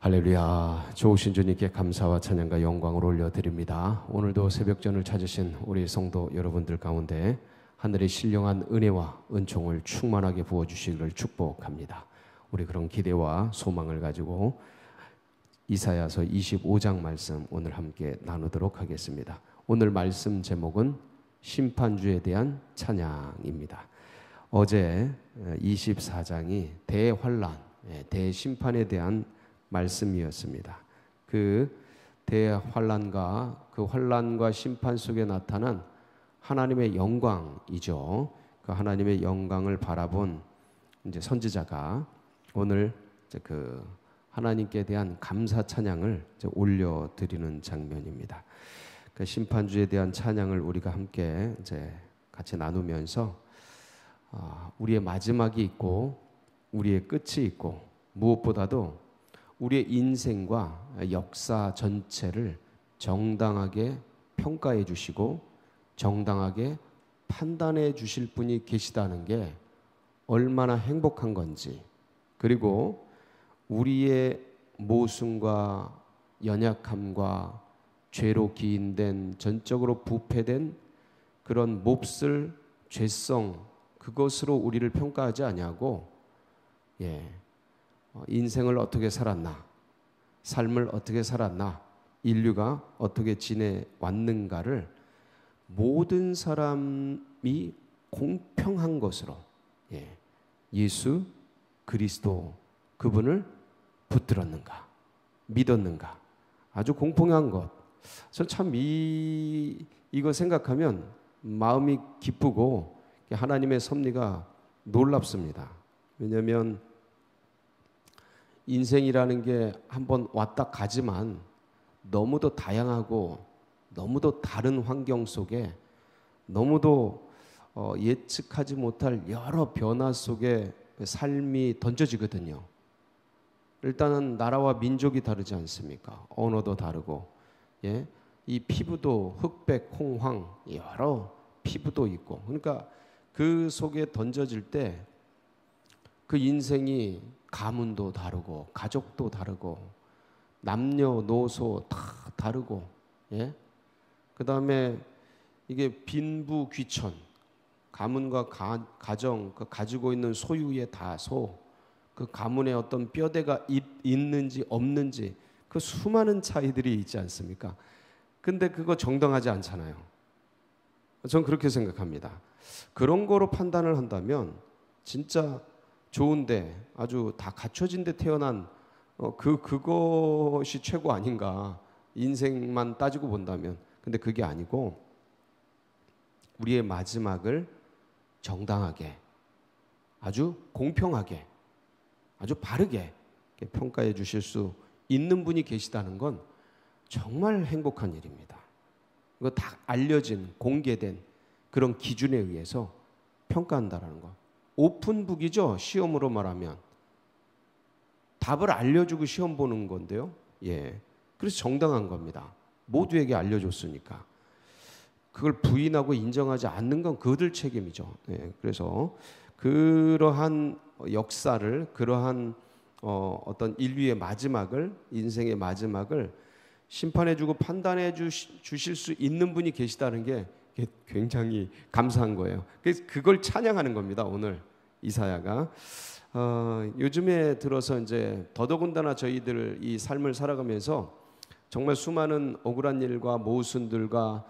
할렐루야. 좋으신 주님께 감사와 찬양과 영광을 올려드립니다. 오늘도 새벽전을 찾으신 우리 성도 여러분들 가운데 하늘의 신령한 은혜와 은총을 충만하게 부어주시기를 축복합니다. 우리 그런 기대와 소망을 가지고 이사야서 25장 말씀 오늘 함께 나누도록 하겠습니다. 오늘 말씀 제목은 심판주에 대한 찬양입니다. 어제 24장이 대환란, 대심판에 대한 말씀이었습니다. 그 대환란과 그 환란과 심판 속에 나타난 하나님의 영광이죠. 그 하나님의 영광을 바라본 이제 선지자가 오늘 이제 그 하나님께 대한 감사 찬양을 이제 올려드리는 장면입니다. 그 심판주에 대한 찬양을 우리가 함께 이제 같이 나누면서 우리의 마지막이 있고 우리의 끝이 있고 무엇보다도 우리의 인생과 역사 전체를 정당하게 평가해 주시고 정당하게 판단해 주실 분이 계시다는 게 얼마나 행복한 건지, 그리고 우리의 모순과 연약함과 죄로 기인된 전적으로 부패된 그런 몹쓸 죄성, 그것으로 우리를 평가하지 아니하고 인생을 어떻게 살았나, 삶을 어떻게 살았나, 인류가 어떻게 지내왔는가를 모든 사람이 공평한 것으로 예수 그리스도 그분을 붙들었는가, 믿었는가, 아주 공평한 것. 저는 참 이거 생각하면 마음이 기쁘고 하나님의 섭리가 놀랍습니다. 왜냐하면 인생이라는 게 한번 왔다 가지만 너무도 다양하고 너무도 다른 환경 속에 너무도 예측하지 못할 여러 변화 속에 삶이 던져지거든요. 일단은 나라와 민족이 다르지 않습니까? 언어도 다르고, 이 피부도 흑백, 홍황 여러 피부도 있고, 그러니까 그 속에 던져질 때 그 인생이 가문도 다르고 가족도 다르고 남녀노소 다 다르고, 그 다음에 이게 빈부 귀천, 가문과 가정, 그 가지고 있는 소유의 다소, 그 가문에 어떤 뼈대가 있는지 없는지 그 수많은 차이들이 있지 않습니까? 근데 그거 정당하지 않잖아요. 전 그렇게 생각합니다. 그런 거로 판단을 한다면 진짜 좋은데 아주 다 갖춰진 데 태어난 그것이 최고 아닌가, 인생만 따지고 본다면. 근데 그게 아니고 우리의 마지막을 정당하게, 아주 공평하게, 아주 바르게 평가해 주실 수 있는 분이 계시다는 건 정말 행복한 일입니다. 이거 다 알려진, 공개된 그런 기준에 의해서 평가한다라는 거. 오픈북이죠. 시험으로 말하면 답을 알려주고 시험 보는 건데요. 그래서 정당한 겁니다. 모두에게 알려줬으니까. 그걸 부인하고 인정하지 않는 건 그들 책임이죠. 그래서 그러한 역사를, 그러한 어떤 인류의 마지막을, 인생의 마지막을 심판해주고 판단해 주실 수 있는 분이 계시다는 게 굉장히 감사한 거예요. 그래서 그걸 찬양하는 겁니다. 오늘 이사야가 요즘에 들어서 이제 더더군다나 저희들 이 삶을 살아가면서 정말 수많은 억울한 일과 모순들과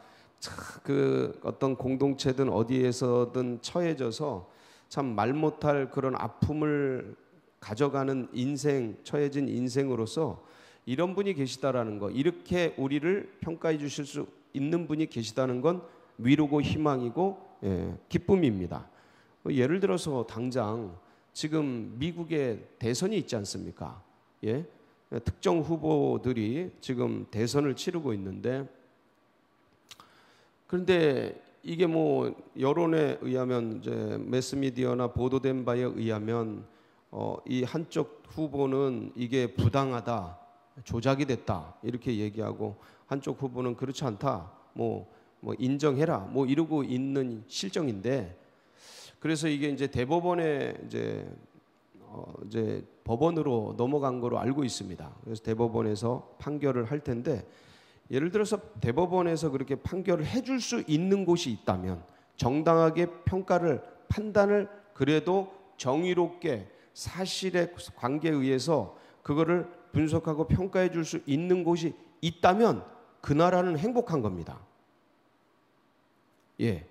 그 어떤 공동체든 어디에서든 처해져서 참 말 못할 그런 아픔을 가져가는 인생, 처해진 인생으로서 이런 분이 계시다라는 거, 이렇게 우리를 평가해 주실 수 있는 분이 계시다는 건 위로고 희망이고 기쁨입니다. 예를 들어서 당장 지금 미국에 대선이 있지 않습니까? 특정 후보들이 지금 대선을 치르고 있는데, 그런데 이게 뭐 여론에 의하면, 이제 매스미디어나 보도된 바에 의하면 이 한쪽 후보는 이게 부당하다, 조작이 됐다 이렇게 얘기하고, 한쪽 후보는 그렇지 않다, 뭐 인정해라 뭐 이러고 있는 실정인데, 그래서 이게 이제 대법원에 이제 이제 법원으로 넘어간 거로 알고 있습니다. 그래서 대법원에서 판결을 할 텐데, 예를 들어서 대법원에서 그렇게 판결을 해줄 수 있는 곳이 있다면, 정당하게 평가를 판단을 그래도 정의롭게 사실의 관계에 의해서 그거를 분석하고 평가해 줄 수 있는 곳이 있다면 그 나라는 행복한 겁니다. 예,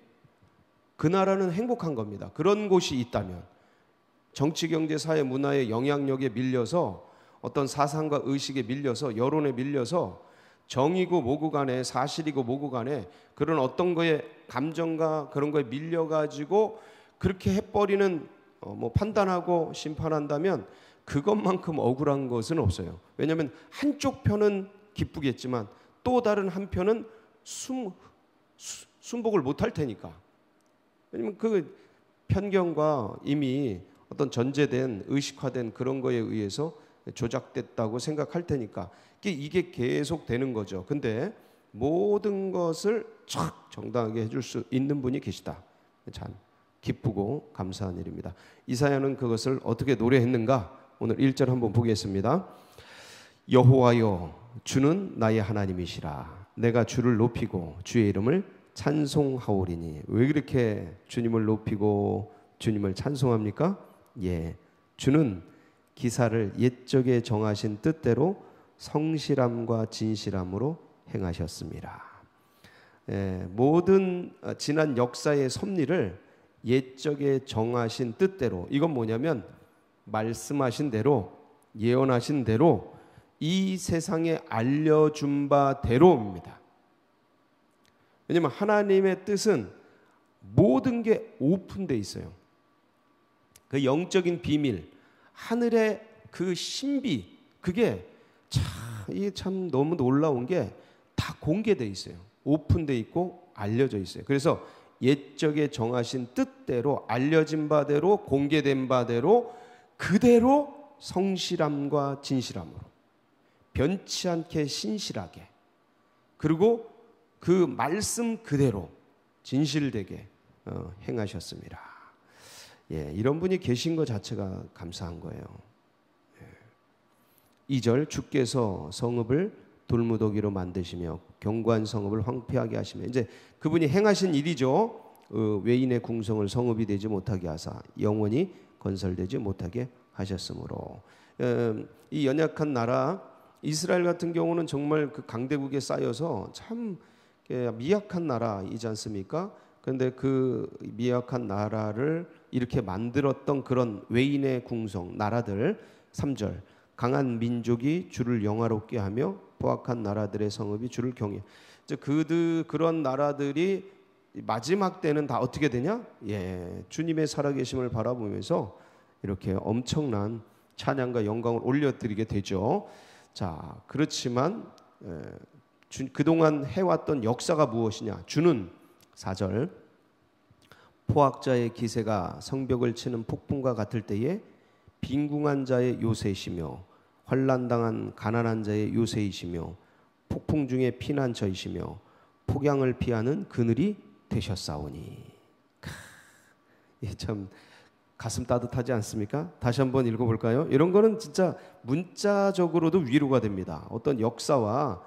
그 나라는 행복한 겁니다. 그런 곳이 있다면. 정치, 경제, 사회, 문화의 영향력에 밀려서, 어떤 사상과 의식에 밀려서, 여론에 밀려서 정이고 뭐고 간에, 사실이고 뭐고 간에 그런 어떤 거에 감정과 그런 거에 밀려가지고 그렇게 해버리는, 판단하고 심판한다면 그것만큼 억울한 것은 없어요. 왜냐하면 한쪽 편은 기쁘겠지만 또 다른 한편은 순복을 못할 테니까. 왜냐면 그 편견과 이미 어떤 전제된, 의식화된 그런 거에 의해서 조작됐다고 생각할 테니까 이게 계속 되는 거죠. 근데 모든 것을 촥 정당하게 해줄 수 있는 분이 계시다. 참 기쁘고 감사한 일입니다. 이사야는 그것을 어떻게 노래했는가? 오늘 1절 한번 보겠습니다. 여호와여, 주는 나의 하나님이시라. 내가 주를 높이고 주의 이름을 찬송하오리니. 왜 그렇게 주님을 높이고 주님을 찬송합니까? 예, 주는 기사를 옛적에 정하신 뜻대로 성실함과 진실함으로 행하셨습니다. 예, 모든 지난 역사의 섭리를 옛적에 정하신 뜻대로, 이건 뭐냐면 말씀하신 대로, 예언하신 대로, 이 세상에 알려준 바대로입니다. 왜냐하면 하나님의 뜻은 모든 게 오픈되어 있어요. 그 영적인 비밀, 하늘의 그 신비, 그게 참 너무 놀라운 게 다 공개되어 있어요. 오픈되어 있고 알려져 있어요. 그래서 옛적에 정하신 뜻대로, 알려진 바대로, 공개된 바대로, 그대로 성실함과 진실함으로, 변치 않게 신실하게, 그리고 그 말씀 그대로 진실되게 행하셨습니다. 예, 이런 분이 계신 것 자체가 감사한 거예요. 2절, 주께서 성읍을 돌무더기로 만드시며 견고한 성읍을 황폐하게 하시며, 이제 그분이 행하신 일이죠. 외인의 궁성을 성읍이 되지 못하게 하사 영원히 건설되지 못하게 하셨으므로. 이 연약한 나라 이스라엘 같은 경우는 정말 그 강대국에 쌓여서 참 미약한 나라이지 않습니까? 그런데 그 미약한 나라를 이렇게 만들었던 그런 외인의 궁성 나라들. 3절, 강한 민족이 주를 영화롭게 하며 포악한 나라들의 성읍이 주를 경외. 그런 나라들이 마지막 때는 다 어떻게 되냐? 예, 주님의 살아계심을 바라보면서 이렇게 엄청난 찬양과 영광을 올려드리게 되죠. 자, 그렇지만 그동안 해왔던 역사가 무엇이냐? 주는 4절, 포악자의 기세가 성벽을 치는 폭풍과 같을 때에 빈궁한 자의 요새이시며 환난당한 가난한 자의 요새이시며 폭풍 중에 피난처이시며 폭양을 피하는 그늘이 되셨사오니. 참 가슴 따뜻하지 않습니까? 다시 한번 읽어볼까요? 이런 거는 진짜 문자적으로도 위로가 됩니다. 어떤 역사와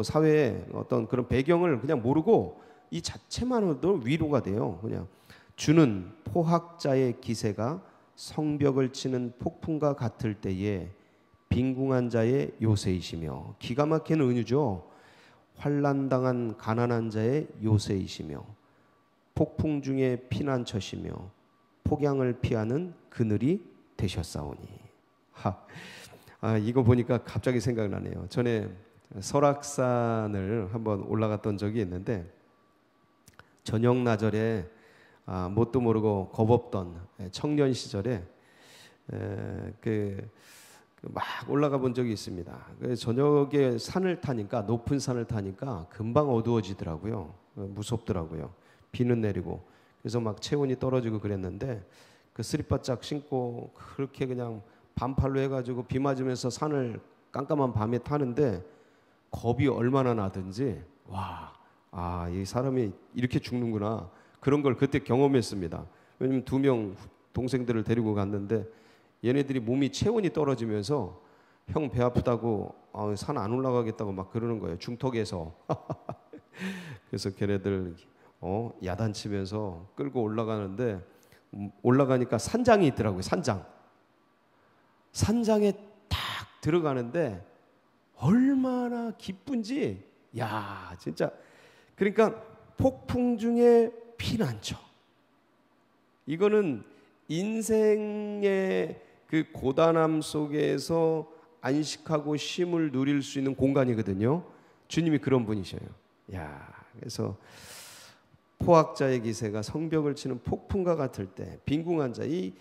사회의 어떤 그런 배경을 그냥 모르고 이 자체만으로도 위로가 돼요. 그냥 주는 포학자의 기세가 성벽을 치는 폭풍과 같을 때에 빈궁한 자의 요새이시며, 기가 막힌 은유죠. 환난당한 가난한 자의 요새이시며 폭풍 중에 피난처시며 폭양을 피하는 그늘이 되셨사오니. 이거 보니까 갑자기 생각나네요. 전에 설악산을 한번 올라갔던 적이 있는데, 저녁 나절에 뭣도 모르고 겁없던 청년 시절에 막 올라가 본 적이 있습니다. 저녁에 산을 타니까, 높은 산을 타니까 금방 어두워지더라고요. 무섭더라고요. 비는 내리고. 그래서 막 체온이 떨어지고 그랬는데, 그 스리바짝 신고 그렇게 그냥 반팔로 해가지고 비 맞으면서 산을 깜깜한 밤에 타는데 겁이 얼마나 나든지, 이 사람이 이렇게 죽는구나, 그런 걸 그때 경험했습니다. 왜냐면 2명 동생들을 데리고 갔는데 얘네들이 몸이 체온이 떨어지면서 형 배 아프다고 산 안 올라가겠다고 막 그러는 거예요. 중턱에서. 그래서 걔네들 야단치면서 끌고 올라가는데 올라가니까 산장이 있더라고요. 산장에 딱 들어가는데 얼마나 기쁜지, 야 진짜. 그러니까 폭풍 중에 피난처. 이거는 인생의 그 고단함 속에서 안식하고 쉼을 누릴 수 있는 공간이거든요. 주님이 그런 분이셔요. 야, 그래서 포악자의 기세가 성벽을 치는 폭풍과 같을 때 빈궁한 자, 이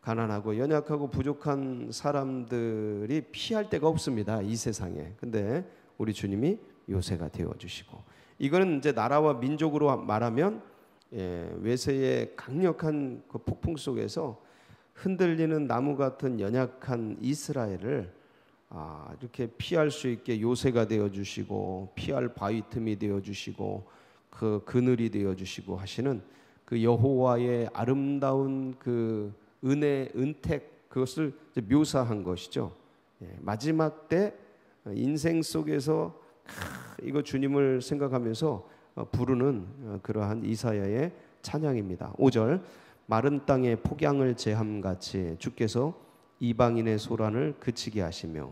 가난하고 연약하고 부족한 사람들이 피할 데가 없습니다, 이 세상에. 근데 우리 주님이 요새가 되어주시고, 이거는 이제 나라와 민족으로 말하면 외세의 강력한 그 폭풍 속에서 흔들리는 나무 같은 연약한 이스라엘을 이렇게 피할 수 있게 요새가 되어주시고, 피할 바위 틈이 되어주시고, 그 그늘이 되어주시고 하시는 그 여호와의 아름다운 그 은혜, 은택, 그것을 묘사한 것이죠. 마지막 때 인생 속에서 이거 주님을 생각하면서 부르는 그러한 이사야의 찬양입니다. 5절, 마른 땅에 폭양을 제함같이 주께서 이방인의 소란을 그치게 하시며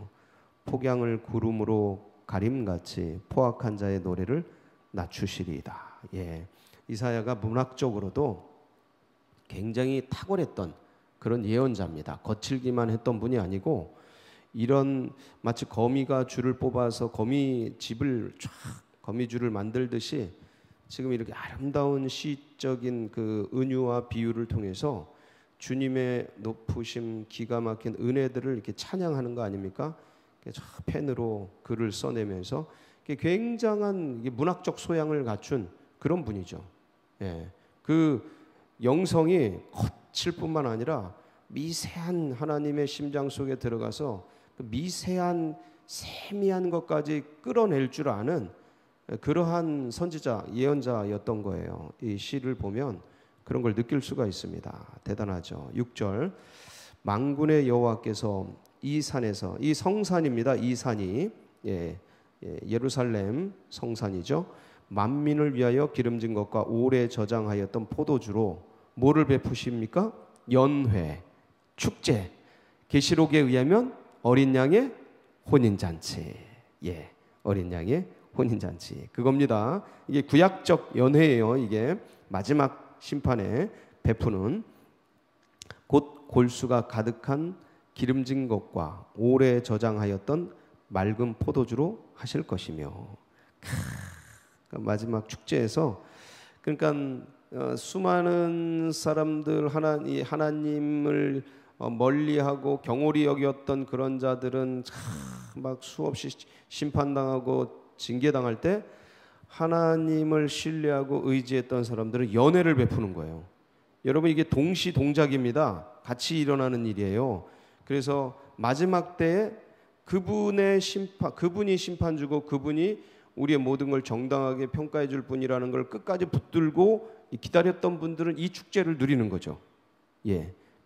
폭양을 구름으로 가림같이 포악한 자의 노래를 낮추시리이다. 이사야가 문학적으로도 굉장히 탁월했던 그런 예언자입니다. 거칠기만 했던 분이 아니고, 이런 마치 거미가 줄을 뽑아서 거미줄을 만들듯이 지금 이렇게 아름다운 시적인 그 은유와 비유를 통해서 주님의 높으심, 기가 막힌 은혜들을 이렇게 찬양하는 거 아닙니까? 펜으로 글을 써내면서 굉장한 문학적 소양을 갖춘 그런 분이죠. 그 영성이 거칠 뿐만 아니라 미세한 하나님의 심장 속에 들어가서 그 미세한 세미한 것까지 끌어낼 줄 아는 그러한 선지자, 예언자였던 거예요. 이 시를 보면 그런 걸 느낄 수가 있습니다. 대단하죠. 6절, 만군의 여호와께서 이 산에서, 이 성산입니다. 이 산이 예루살렘 성산이죠. 만민을 위하여 기름진 것과 오래 저장하였던 포도주로 뭐를 베푸십니까? 연회, 축제. 계시록에 의하면 어린 양의 혼인잔치. 어린 양의 혼인잔치, 그겁니다. 이게 구약적 연회예요. 이게 마지막 심판에 베푸는, 곧 골수가 가득한 기름진 것과 오래 저장하였던 맑은 포도주로 하실 것이며. 그러니까 마지막 축제에서, 그러니까 수많은 사람들, 하나님을 멀리하고 경홀히 여겼던 그런 자들은 막 수없이 심판당하고 징계당할 때 하나님을 신뢰하고 의지했던 사람들은 연회를 베푸는 거예요. 여러분, 이게 동시동작입니다. 같이 일어나는 일이에요. 그래서 마지막 때에 그분이 심판 주고 그분이 우리의 모든 걸 정당하게 평가해 줄 분이라는 걸 끝까지 붙들고 기다렸던 분들은 이 축제를 누리는 거죠.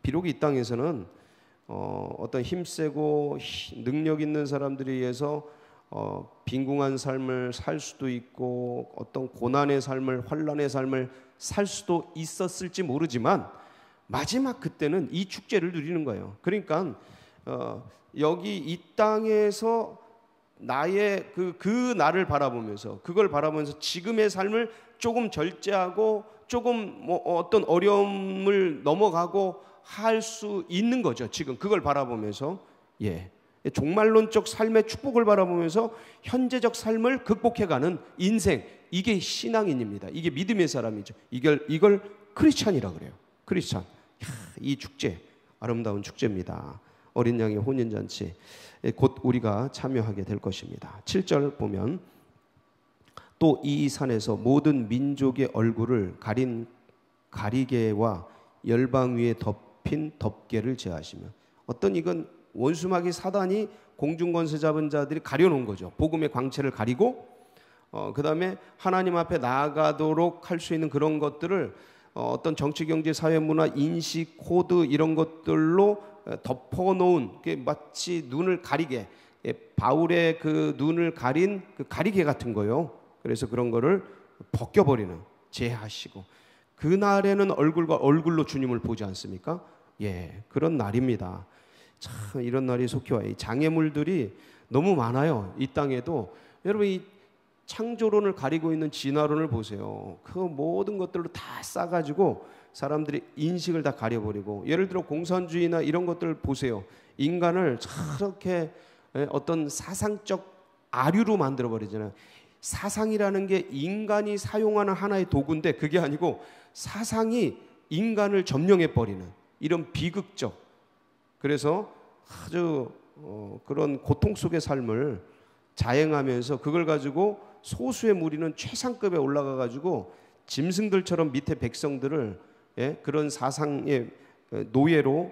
비록 이 땅에서는 어떤 힘세고 능력 있는 사람들에 의해서 빈궁한 삶을 살 수도 있고, 어떤 고난의 삶을, 환난의 삶을 살 수도 있었을지 모르지만, 마지막 그때는 이 축제를 누리는 거예요. 그러니까 여기 이 땅에서 나의 그 날을 바라보면서, 그걸 바라보면서 지금의 삶을 조금 절제하고 조금 어떤 어려움을 넘어가고 할 수 있는 거죠. 지금 그걸 바라보면서 종말론적 삶의 축복을 바라보면서 현재적 삶을 극복해가는 인생, 이게 신앙인입니다. 이게 믿음의 사람이죠. 이걸 크리스찬이라 그래요. 크리스찬. 이 축제, 아름다운 축제입니다. 어린 양의 혼인잔치, 곧 우리가 참여하게 될 것입니다. 7절 보면, 또 이 산에서 모든 민족의 얼굴을 가린 가리개와 열방 위에 덮인 덮개를 제하시며, 어떤 이건 원수마귀 사단이 공중권세 잡은 자들이 가려놓은 거죠. 복음의 광채를 가리고, 그 다음에 하나님 앞에 나아가도록 할 수 있는 그런 것들을 어떤 정치, 경제, 사회, 문화, 인식, 코드 이런 것들로 덮어놓은 마치 눈을 가리개, 바울의 그 눈을 가린 그 가리개 같은 거요. 그래서 그런 거를 벗겨버리는, 제하시고, 그날에는 얼굴과 얼굴로 주님을 보지 않습니까? 예, 그런 날입니다. 참 이런 날이 속히 와요. 이 장애물들이 너무 많아요. 이 땅에도. 여러분, 이 창조론을 가리고 있는 진화론을 보세요. 그 모든 것들로 다 싸가지고 사람들이 인식을 다 가려버리고, 예를 들어 공산주의나 이런 것들 보세요. 인간을 저렇게 어떤 사상적 아류로 만들어버리잖아요. 사상이라는 게 인간이 사용하는 하나의 도구인데 그게 아니고 사상이 인간을 점령해버리는 이런 비극적, 그래서 아주 그런 고통 속의 삶을 자행하면서 그걸 가지고 소수의 무리는 최상급에 올라가 가지고 짐승들처럼 밑에 백성들을 그런 사상의 노예로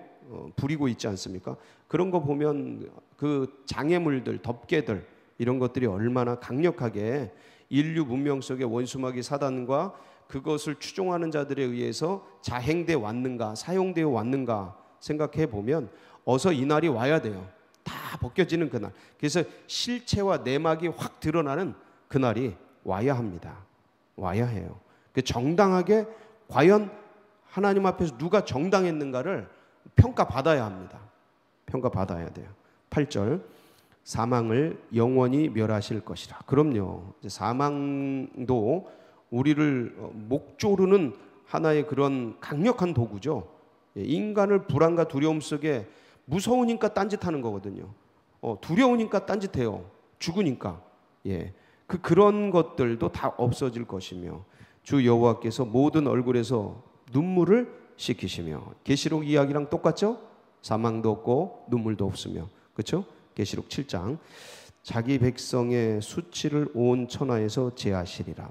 부리고 있지 않습니까? 그런 거 보면 그 장애물들, 덮개들, 이런 것들이 얼마나 강력하게 인류 문명 속의 원수마귀 사단과 그것을 추종하는 자들에 의해서 자행되어 왔는가, 사용되어 왔는가 생각해 보면 어서 이 날이 와야 돼요. 다 벗겨지는 그날. 그래서 실체와 내막이 확 드러나는 그날이 와야 합니다. 와야 해요. 정당하게 과연 하나님 앞에서 누가 정당했는가를 평가받아야 합니다. 평가받아야 돼요. 8절, 사망을 영원히 멸하실 것이라. 그럼요. 사망도 우리를 목조르는 하나의 그런 강력한 도구죠. 인간을 불안과 두려움 속에, 무서우니까 딴짓하는 거거든요. 두려우니까 딴짓해요. 죽으니까. 예, 그런 것들도 다 없어질 것이며, 주 여호와께서 모든 얼굴에서 눈물을 씻기시며. 계시록 이야기랑 똑같죠? 사망도 없고 눈물도 없으며, 그렇죠? 계시록 7장, 자기 백성의 수치를 온 천하에서 제하시리라.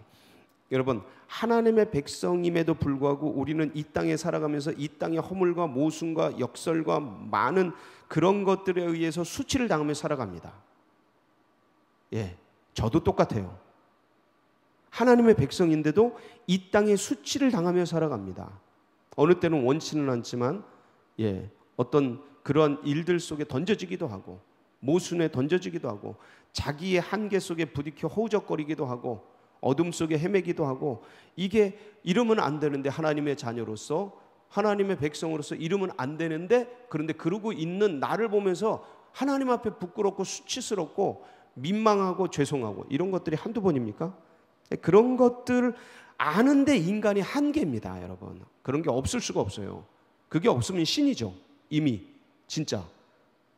여러분, 하나님의 백성임에도 불구하고 우리는 이 땅에 살아가면서 이 땅의 허물과 모순과 역설과 많은 그런 것들에 의해서 수치를 당하며 살아갑니다. 예, 저도 똑같아요. 하나님의 백성인데도 이 땅에 수치를 당하며 살아갑니다. 어느 때는 원치는 않지만 어떤 그러한 일들 속에 던져지기도 하고, 모순에 던져지기도 하고, 자기의 한계 속에 부딪혀 허우적거리기도 하고, 어둠 속에 헤매기도 하고, 이게 이러면 안 되는데, 하나님의 자녀로서, 하나님의 백성으로서 이러면 안 되는데, 그런데 그러고 있는 나를 보면서 하나님 앞에 부끄럽고 수치스럽고 민망하고 죄송하고, 이런 것들이 한두 번입니까? 그런 것들을 아는데 인간이 한계입니다, 여러분. 그런 게 없을 수가 없어요. 그게 없으면 신이죠. 이미 진짜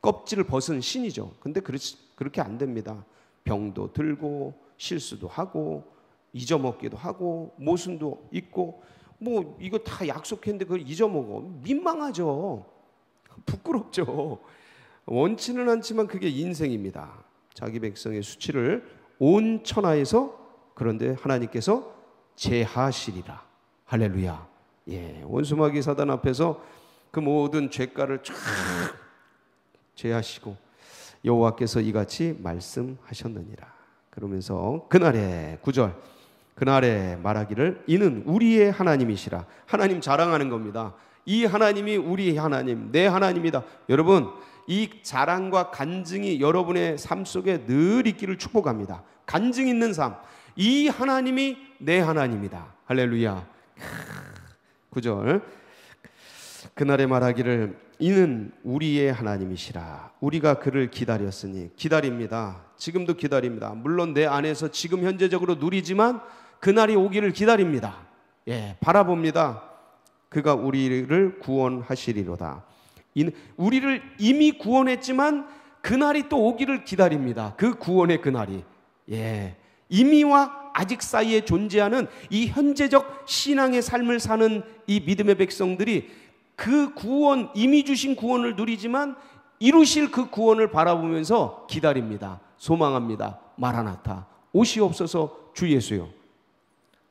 껍질을 벗은 신이죠. 근데 그렇게 안 됩니다. 병도 들고 실수도 하고 잊어먹기도 하고 모순도 있고, 뭐 이거 다 약속했는데 그걸 잊어먹어. 민망하죠. 부끄럽죠. 원치는 않지만 그게 인생입니다. 자기 백성의 수치를 온 천하에서, 그런데 하나님께서 제하시리라. 할렐루야. 예, 원수마귀 사단 앞에서 그 모든 죄가를 쫙 제하시고 여호와께서 이같이 말씀하셨느니라. 그러면서 그날에 9절, 그날에 말하기를 이는 우리의 하나님이시라. 하나님 자랑하는 겁니다. 이 하나님이 우리의 하나님, 내 하나님이다. 여러분, 이 자랑과 간증이 여러분의 삶 속에 늘 있기를 축복합니다. 간증 있는 삶, 이 하나님이 내 하나님이다. 할렐루야. 9절, 그날에 말하기를 이는 우리의 하나님이시라. 우리가 그를 기다렸으니. 기다립니다. 지금도 기다립니다. 물론 내 안에서 지금 현재적으로 누리지만 그날이 오기를 기다립니다. 예, 바라봅니다. 그가 우리를 구원하시리로다. 우리를 이미 구원했지만 그날이 또 오기를 기다립니다. 그 구원의 그날이. 예, 이미와 아직 사이에 존재하는 이 현재적 신앙의 삶을 사는 이 믿음의 백성들이 그 구원, 이미 주신 구원을 누리지만 이루실 그 구원을 바라보면서 기다립니다. 소망합니다. 마라나타, 오시옵소서 주 예수요.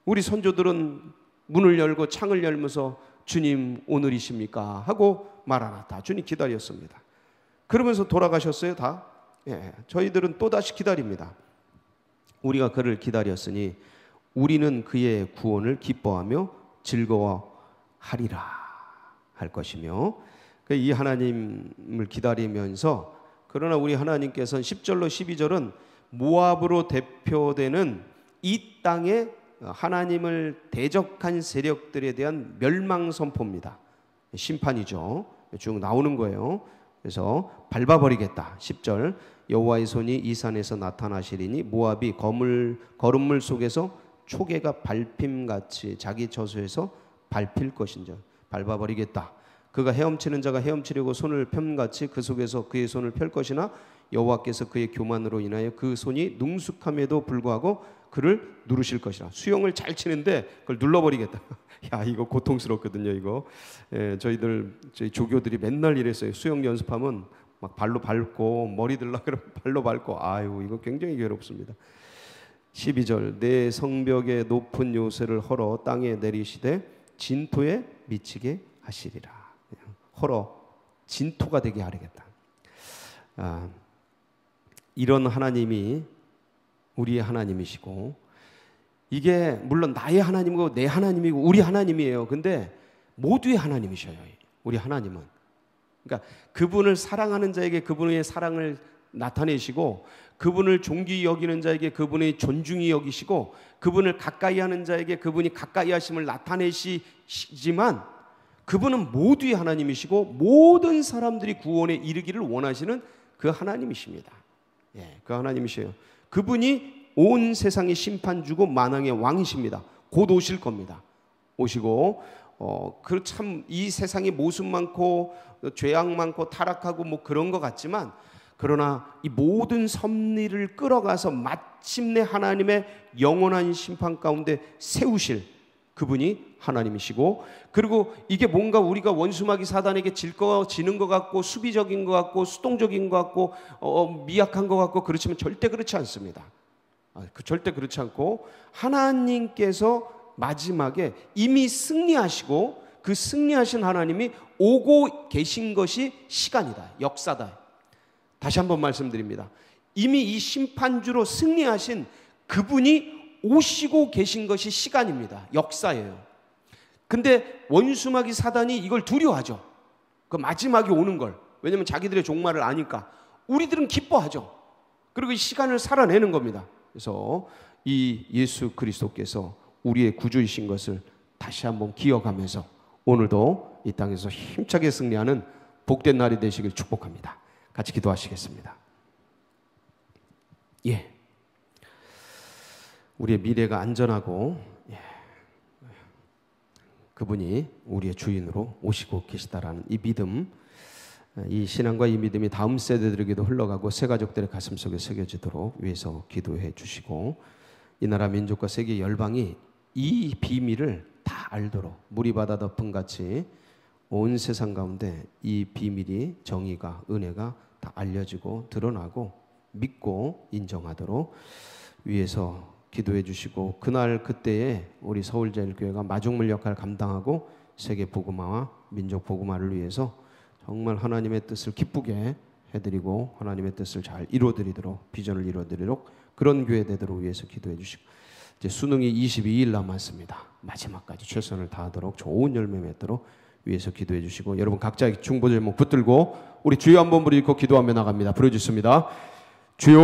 우리 선조들은 문을 열고 창을 열면서 주님 오늘이십니까? 하고 마라나타, 주님 기다렸습니다. 그러면서 돌아가셨어요, 다? 예, 저희들은 또다시 기다립니다. 우리가 그를 기다렸으니 우리는 그의 구원을 기뻐하며 즐거워하리라 할 것이며, 이 하나님을 기다리면서, 그러나 우리 하나님께서는 10절로 12절은 모압으로 대표되는 이 땅에 하나님을 대적한 세력들에 대한 멸망 선포입니다. 심판이죠. 쭉 나오는 거예요. 그래서 밟아버리겠다. 10절, 여호와의 손이 이 산에서 나타나시리니 모압이 거름물 속에서 초계가 밟힘같이 자기 저수에서 밟힐 것인지, 밟아버리겠다. 그가 헤엄치는 자가 헤엄치려고 손을 펴같이 그 속에서 그의 손을 펼 것이나 여호와께서 그의 교만으로 인하여 그 손이 능숙함에도 불구하고 그를 누르실 것이라. 수영을 잘 치는데 그걸 눌러버리겠다. 야, 이거 고통스럽거든요. 이거 저희 조교들이 맨날 이랬어요. 수영 연습하면 막 발로 밟고, 머리 들라 그러면 발로 밟고, 아유, 이거 굉장히 괴롭습니다. 12절, 내 성벽의 높은 요새를 헐어 땅에 내리시되 진토에 미치게 하시리라. 헐어 진토가 되게 하려겠다. 이런 하나님이 우리의 하나님이시고, 이게 물론 나의 하나님이고 내 하나님이고 우리 하나님이에요. 근데 모두의 하나님이셔요, 우리 하나님은. 그러니까 그분을 사랑하는 자에게 그분의 사랑을 나타내시고, 그분을 존귀히 여기는 자에게 그분의 존중히 여기시고, 그분을 가까이 하는 자에게 그분이 가까이 하심을 나타내시지만, 그분은 모두의 하나님이시고 모든 사람들이 구원에 이르기를 원하시는 그 하나님이십니다. 예, 그 하나님이셔요. 그분이 온 세상의 심판주고 만왕의 왕이십니다. 곧 오실 겁니다. 오시고 그 참 이 세상이 모순 많고 죄악 많고 타락하고 뭐 그런 것 같지만, 그러나 이 모든 섭리를 끌어가서 마침내 하나님의 영원한 심판 가운데 세우실 그분이 하나님이시고, 그리고 이게 뭔가 우리가 원수마귀 사단에게 지는 것 같고 수비적인 것 같고 수동적인 것 같고 미약한 것 같고 그렇지만 절대 그렇지 않습니다. 절대 그렇지 않고, 하나님께서 마지막에 이미 승리하시고 그 승리하신 하나님이 오고 계신 것이 시간이다, 역사다. 다시 한번 말씀드립니다. 이미 이 심판주로 승리하신 그분이 오시고 계신 것이 시간입니다. 역사예요. 근데 원수마귀 사단이 이걸 두려워하죠. 그 마지막이 오는 걸. 왜냐하면 자기들의 종말을 아니까. 우리들은 기뻐하죠. 그리고 이 시간을 살아내는 겁니다. 그래서 이 예수 그리스도께서 우리의 구주이신 것을 다시 한번 기억하면서 오늘도 이 땅에서 힘차게 승리하는 복된 날이 되시길 축복합니다. 같이 기도하시겠습니다. 예. 우리의 미래가 안전하고, 그분이 우리의 주인으로 오시고 계시다라는 이 믿음, 이 신앙과 이 믿음이 다음 세대들에게도 흘러가고 새 가족들의 가슴속에 새겨지도록 위해서 기도해 주시고, 이 나라 민족과 세계 열방이 이 비밀을 다 알도록 무리바다 덮음 같이 온 세상 가운데 이 비밀이, 정의가, 은혜가 다 알려지고 드러나고 믿고 인정하도록 위해서 기도해 주시고, 그날 그때에 우리 서울제일교회가 마중물 역할을 감당하고 세계 복음화와 민족 복음화를 위해서 정말 하나님의 뜻을 기쁘게 해드리고 하나님의 뜻을 잘 이루어드리도록, 비전을 이루어드리도록 그런 교회 되도록 위해서 기도해 주시고, 이제 수능이 22일 남았습니다. 마지막까지 최선을 다하도록 좋은 열매 맺도록 위해서 기도해 주시고, 여러분 각자의 중보 제목 붙들고 우리 주여 한번 부르고 기도하며 나갑니다. 부르짖습니다. 주여